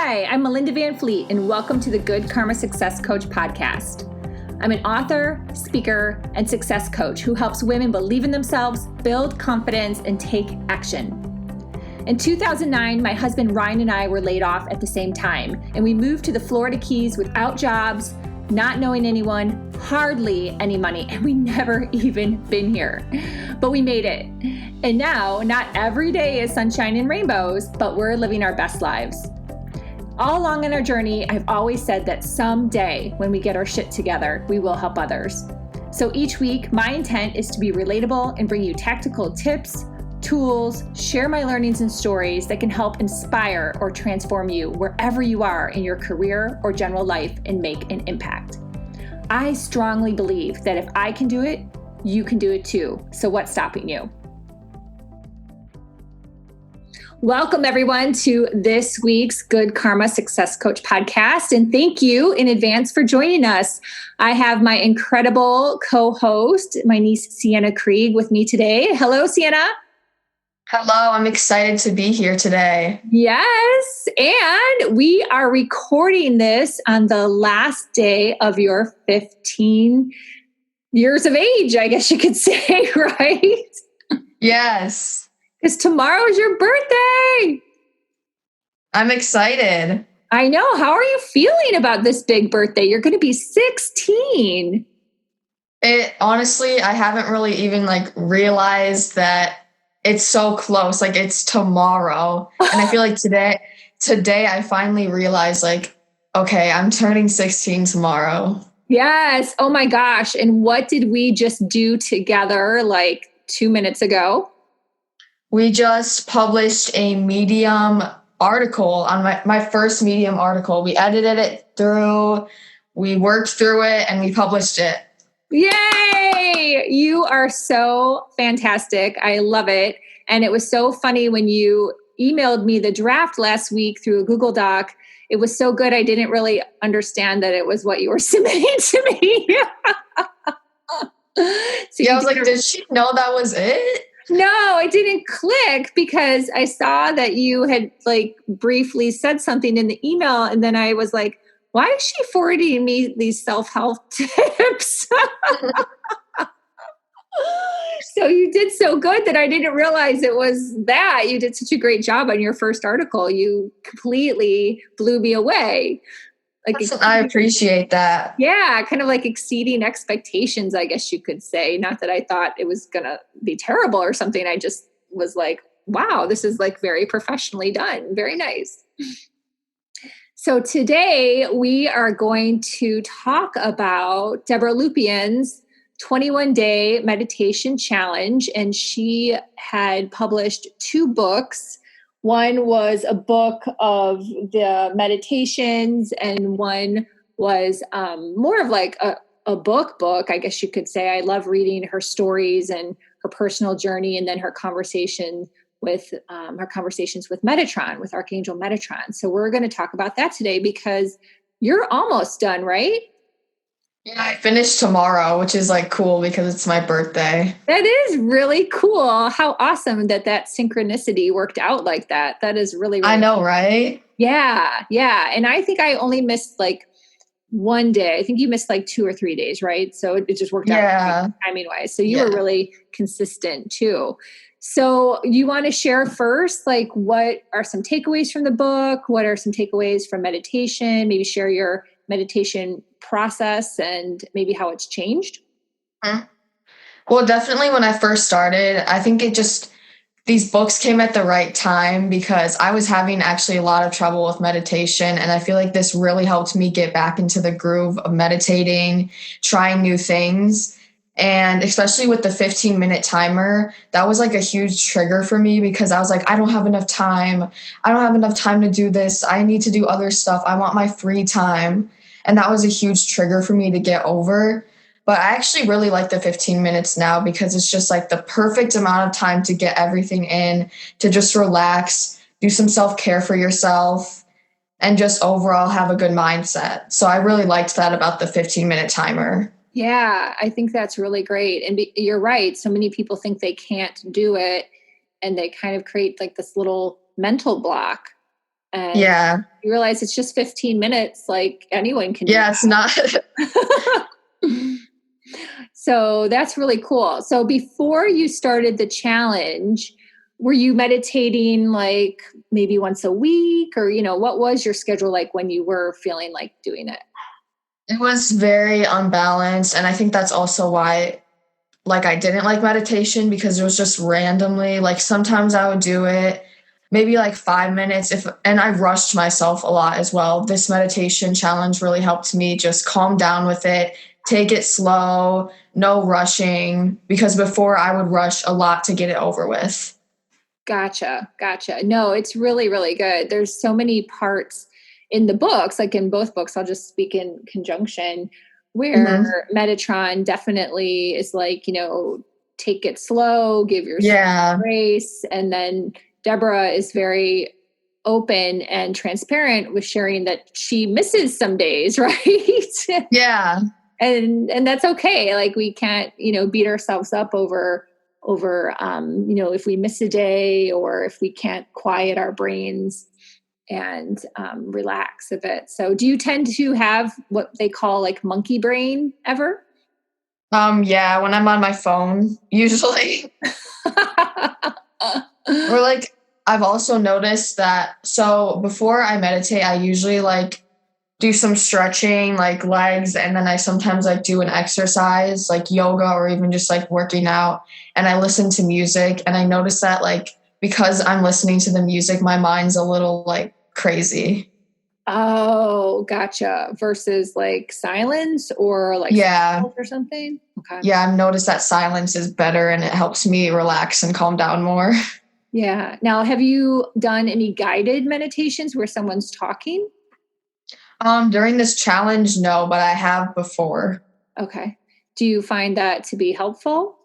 Hi, I'm Melinda Van Fleet, and welcome to the Good Karma Success Coach podcast. I'm an author, speaker, and success coach who helps women believe in themselves, build confidence, and take action. In 2009, my husband Ryan and I were laid off at the same time, and we moved to the Florida Keys without jobs, not knowing anyone, hardly any money, and we never even been here. But we made it. And now, not every day is sunshine and rainbows, but we're living our best lives. All along in our journey, I've always said that someday when we get our shit together, we will help others. So each week, my intent is to be relatable and bring you tactical tips, tools, share my learnings and stories that can help inspire or transform you wherever you are in your career or general life and make an impact. I strongly believe that if I can do it, you can do it too. So what's stopping you? Welcome everyone to this week's Good Karma Success Coach podcast. And thank you in advance for joining us. I have my incredible co-host, my niece, Sienna Krieg, with me today. Hello, Sienna. Hello, I'm excited to be here today. Yes, and we are recording this on the last day of your 15 years of age, I guess you could say, right? Yes. Because tomorrow is your birthday. I'm excited. I know. How are you feeling about this big birthday? You're going to be 16. Honestly, I haven't really even realized that it's so close. It's tomorrow. And I feel like today I finally realized okay, I'm turning 16 tomorrow. Yes. Oh my gosh. And what did we just do together 2 minutes ago? We just published a Medium article on my first Medium article. We edited it through, we worked through it, and we published it. Yay! You are so fantastic. I love it. And it was so funny when you emailed me the draft last week through a Google Doc. It was so good. I didn't really understand that it was what you were submitting to me. I was like, did she know that was it? No, it didn't click because I saw that you had briefly said something in the email. And then I was like, why is she forwarding me these self-help tips? So you did so good that I didn't realize it was that. You did such a great job on your first article. You completely blew me away. I appreciate that. Yeah, kind of exceeding expectations, I guess you could say. Not that I thought it was going to be terrible or something. I just was like, wow, this is very professionally done. Very nice. So today we are going to talk about Debbra Lupien's 21-day meditation challenge. And she had published 2 books. One was a book of the meditations, and one was more of a book, I guess you could say. I love reading her stories and her personal journey, and then her conversations with Metatron, with Archangel Metatron. So we're going to talk about that today because you're almost done, right? Yeah, I finish tomorrow, which is cool because it's my birthday. That is really cool. How awesome that synchronicity worked out like that. That is really, really I know, cool. Right? Yeah. Yeah. And I think I only missed one day. I think you missed 2 or 3 days, right? So it just worked out timing wise. So you were really consistent too. So you want to share first, what are some takeaways from the book? What are some takeaways from meditation? Maybe share your meditation process and maybe how it's changed. Well, definitely when I first started, I think these books came at the right time because I was having actually a lot of trouble with meditation. And I feel like this really helped me get back into the groove of meditating, trying new things. And especially with the 15-minute timer, that was a huge trigger for me because I was I don't have enough time. I don't have enough time to do this. I need to do other stuff. I want my free time. And that was a huge trigger for me to get over. But I actually really like the 15 minutes now because it's just the perfect amount of time to get everything in, to just relax, do some self-care for yourself, and just overall have a good mindset. So I really liked that about the 15-minute timer. Yeah, I think that's really great. And you're right. So many people think they can't do it and they kind of create this little mental block. And Yeah. you realize it's just 15 minutes. Like anyone can do Yeah, it's not. So that's really cool. So before you started the challenge, were you meditating like maybe once a week, or, what was your schedule like when you were feeling like doing it? It was very unbalanced. And I think that's also why, like, I didn't like meditation, because it was just randomly, like, sometimes I would do it maybe like 5 minutes and I rushed myself a lot as well. This meditation challenge really helped me just calm down with it, take it slow, no rushing, because before I would rush a lot to get it over with. Gotcha. No, it's really, really good. There's so many parts in the books, like in both books, I'll just speak in conjunction, Mm-hmm. where Metatron definitely is like, take it slow, give yourself Yeah. grace. And then Deborah is very open and transparent with sharing that she misses some days, right? Yeah. And that's okay. Like we can't, beat ourselves up over if we miss a day, or if we can't quiet our brains and relax a bit. So do you tend to have what they call like monkey brain ever? Yeah, when I'm on my phone, usually. Or like, I've also noticed that, so before I meditate, I usually like do some stretching, like legs, and then I sometimes like do an exercise like yoga, or even just like working out, and I listen to music, and I notice that, like, because I'm listening to the music, my mind's a little like crazy. Oh, gotcha. Versus like silence or like Yeah. or something. Okay. Yeah, I've noticed that silence is better and it helps me relax and calm down more. Yeah. Now, have you done any guided meditations where someone's talking? During this challenge, no, but I have before. Okay. Do you find that to be helpful?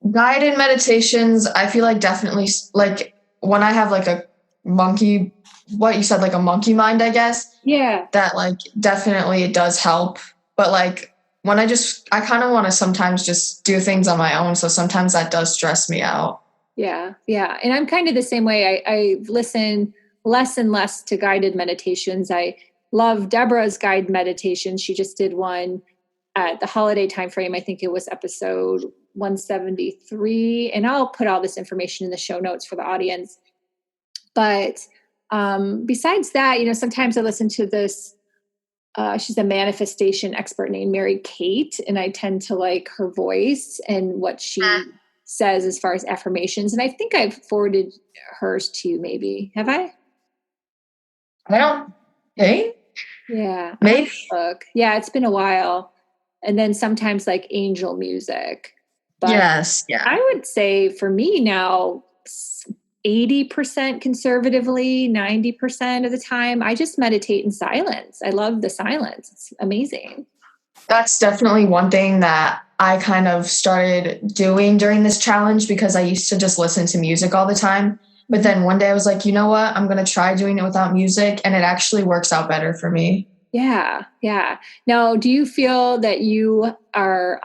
Guided meditations, I feel like definitely, like, when I have like a monkey, what you said, like a monkey mind, I guess, Yeah. that like definitely it does help. But like when I kind of want to sometimes just do things on my own. So sometimes that does stress me out. Yeah. Yeah. And I'm kind of the same way. I listen less and less to guided meditations. I love Deborah's guided meditation. She just did one at the holiday time frame. I think it was episode 173. And I'll put all this information in the show notes for the audience. But besides that, sometimes I listen to this. She's a manifestation expert named Mary Kate, and I tend to like her voice and what she says as far as affirmations. And I think I've forwarded hers to you, maybe. Have I? I don't think. Yeah. Maybe. Look. Yeah, it's been a while. And then sometimes like angel music. But Yes. Yeah. I would say for me now, 80% conservatively, 90% of the time, I just meditate in silence. I love the silence. It's amazing. That's definitely one thing that I kind of started doing during this challenge, because I used to just listen to music all the time. But then one day I was like, you know what? I'm going to try doing it without music. And it actually works out better for me. Yeah. Yeah. Now, do you feel that you are,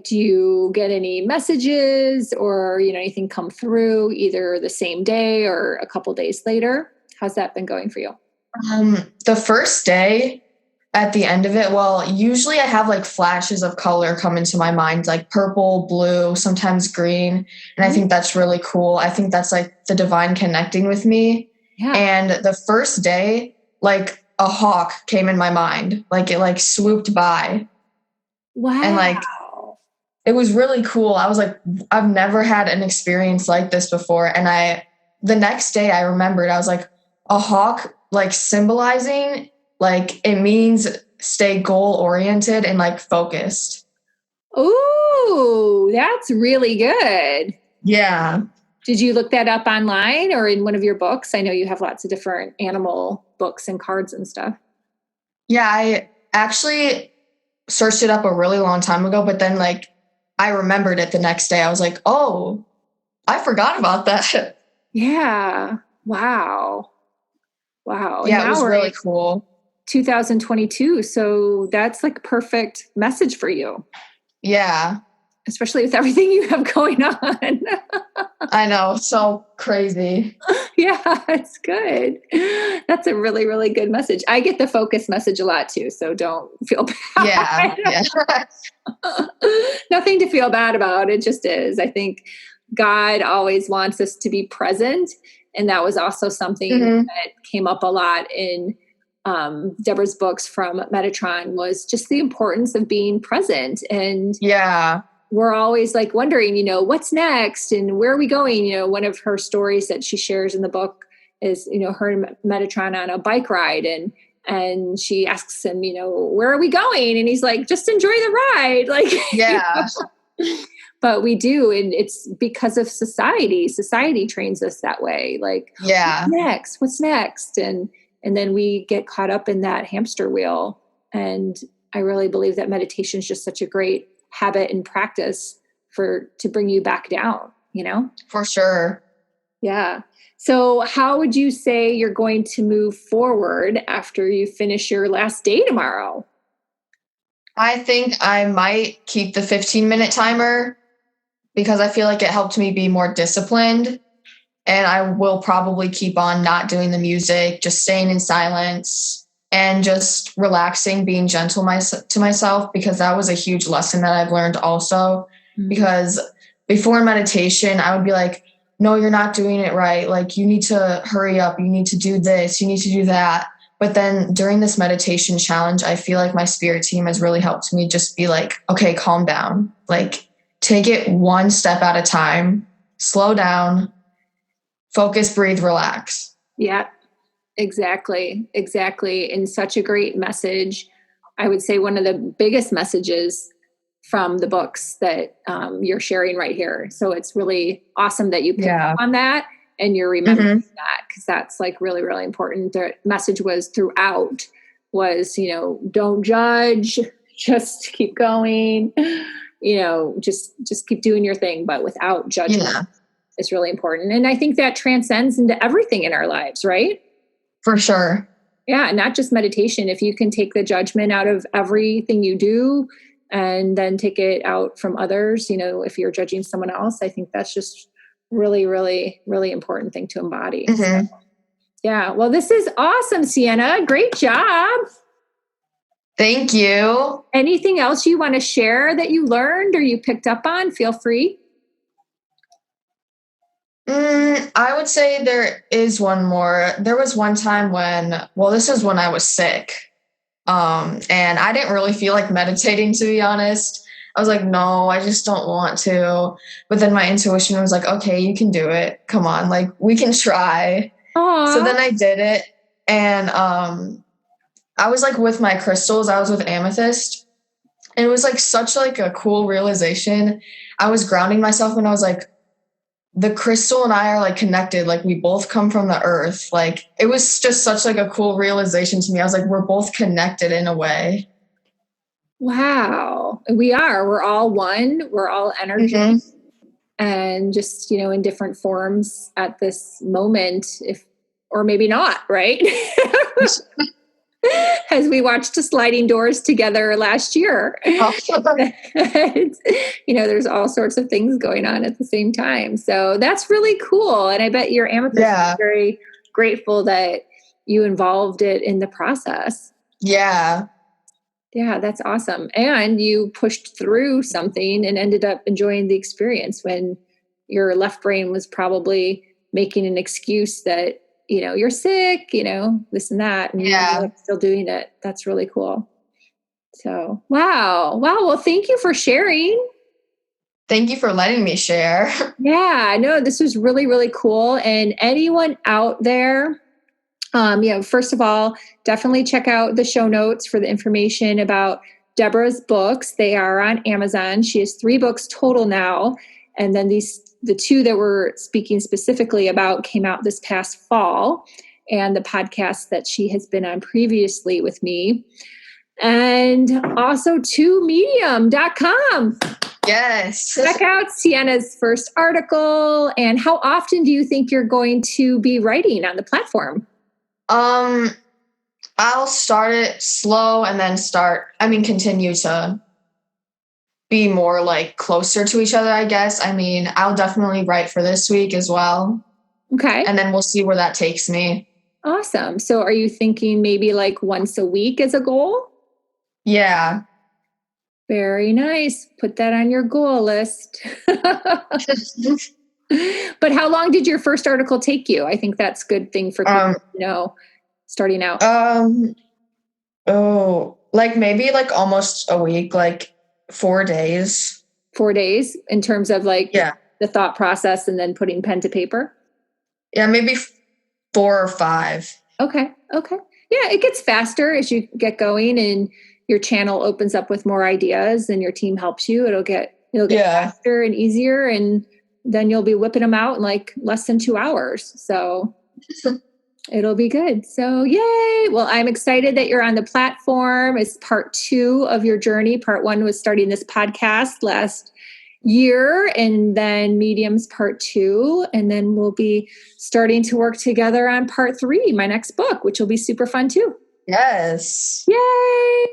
do you get any messages or, anything come through either the same day or a couple days later? How's that been going for you? The first day, at the end of it, well, usually I have like flashes of color come into my mind, like purple, blue, sometimes green. And I think that's really cool. I think that's like the divine connecting with me. Yeah. And the first day, like a hawk came in my mind, like it like swooped by. Wow. And like it was really cool. I was like, I've never had an experience like this before. And the next day I remembered, I was like, a hawk, like symbolizing, like it means stay goal oriented and like focused. Ooh, that's really good. Yeah. Did you look that up online or in one of your books? I know you have lots of different animal books and cards and stuff. Yeah. I actually searched it up a really long time ago, but then like I remembered it the next day. I was like, oh, I forgot about that. Yeah. Wow. Wow. And Yeah, it now was we're really in cool. 2022. So that's like perfect message for you. Yeah. especially with everything you have going on. I know. So crazy. Yeah, it's good. That's a really, really good message. I get the focus message a lot too, so don't feel bad. Yeah. Nothing to feel bad about. It just is. I think God always wants us to be present. And that was also something that came up a lot in Deborah's books from Metatron, was just the importance of being present. And we're always like wondering, what's next and where are we going? One of her stories that she shares in the book is, her and Metatron on a bike ride, and she asks him, where are we going? And he's like, just enjoy the ride. Like, but we do. And it's because of society. Society trains us that way. Like, what's next? And then we get caught up in that hamster wheel. And I really believe that meditation is just such a great habit and practice to bring you back down, For sure. Yeah. So how would you say you're going to move forward after you finish your last day tomorrow? I think I might keep the 15-minute timer because I feel like it helped me be more disciplined. And I will probably keep on not doing the music, just staying in silence and just relaxing, being gentle to myself, because that was a huge lesson that I've learned also. Because before meditation, I would be like, no, you're not doing it right. Like, you need to hurry up. You need to do this. You need to do that. But then during this meditation challenge, I feel like my spirit team has really helped me just be like, okay, calm down. Like, take it one step at a time, slow down, focus, breathe, relax. Yeah, exactly. And such a great message. I would say one of the biggest messages from the books that you're sharing right here. So it's really awesome that you picked up on that and you're remembering that, because that's like really, really important. The message was throughout was, don't judge, just keep going, just keep doing your thing, but without judgment is really important. And I think that transcends into everything in our lives, right? For sure. Yeah. Not just meditation. If you can take the judgment out of everything you do, and then take it out from others, if you're judging someone else, I think that's just really, really, really important thing to embody. So, yeah. Well, this is awesome, Sienna. Great job. Thank you. Anything else you want to share that you learned or you picked up on? Feel free. I would say there is one more. There was one time this is when I was sick. And I didn't really feel like meditating, to be honest. I was like, no, I just don't want to. But then my intuition was like, okay, you can do it. Come on, like, we can try. Aww. So then I did it. And I was like with my crystals, I was with amethyst. And it was like such like a cool realization. I was grounding myself and I was like, the crystal and I are like connected. Like, we both come from the earth. Like, it was just such like a cool realization to me. I was like, we're both connected in a way. Wow. We are. We're all one. We're all energy. And just, in different forms at this moment, or maybe not, right? As we watched Sliding Doors together last year. There's all sorts of things going on at the same time. So that's really cool. And I bet your amethyst is very grateful that you involved it in the process. Yeah, that's awesome. And you pushed through something and ended up enjoying the experience when your left brain was probably making an excuse that, you're sick, this and that. And you're still doing it. That's really cool. So, wow. Well, thank you for sharing. Thank you for letting me share. Yeah, no, this was really, really cool. And anyone out there, first of all, definitely check out the show notes for the information about Deborah's books. They are on Amazon. She has 3 books total now. And then the 2 that we're speaking specifically about came out this past fall, and the podcast that she has been on previously with me. And also to medium.com. Yes. Check out Sienna's first article. And how often do you think you're going to be writing on the platform? I'll start it slow and then continue to be more like closer to each other, I guess. I mean, I'll definitely write for this week as well. Okay. And then we'll see where that takes me. Awesome. So are you thinking maybe like once a week as a goal? Yeah. Very nice. Put that on your goal list. But how long did your first article take you? I think that's a good thing for people to know starting out. Like maybe like almost a week, like 4 days. 4 days in terms of like Yeah. the thought process and then putting pen to paper? Yeah, maybe 4 or 5. Okay. Yeah, it gets faster as you get going and your channel opens up with more ideas and your team helps you. It'll get faster and easier, and then you'll be whipping them out in like less than 2 hours. So it'll be good. So yay. Well, I'm excited that you're on the platform. It's part 2 of your journey. Part 1 was starting this podcast last year, and then Medium's part 2. And then we'll be starting to work together on part 3, my next book, which will be super fun too. Yes. Yay.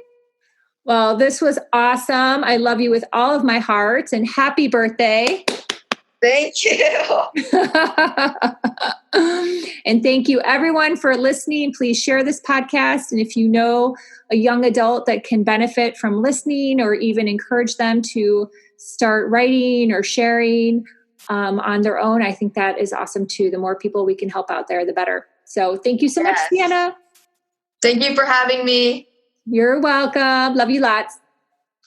Well, this was awesome. I love you with all of my heart, and happy birthday. Thank you. And thank you everyone for listening. Please share this podcast. And if you know a young adult that can benefit from listening, or even encourage them to start writing or sharing on their own, I think that is awesome too. The more people we can help out there, the better. So thank you so much, Sienna. Thank you for having me. You're welcome. Love you lots.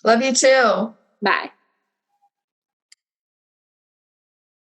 Love you too. Bye.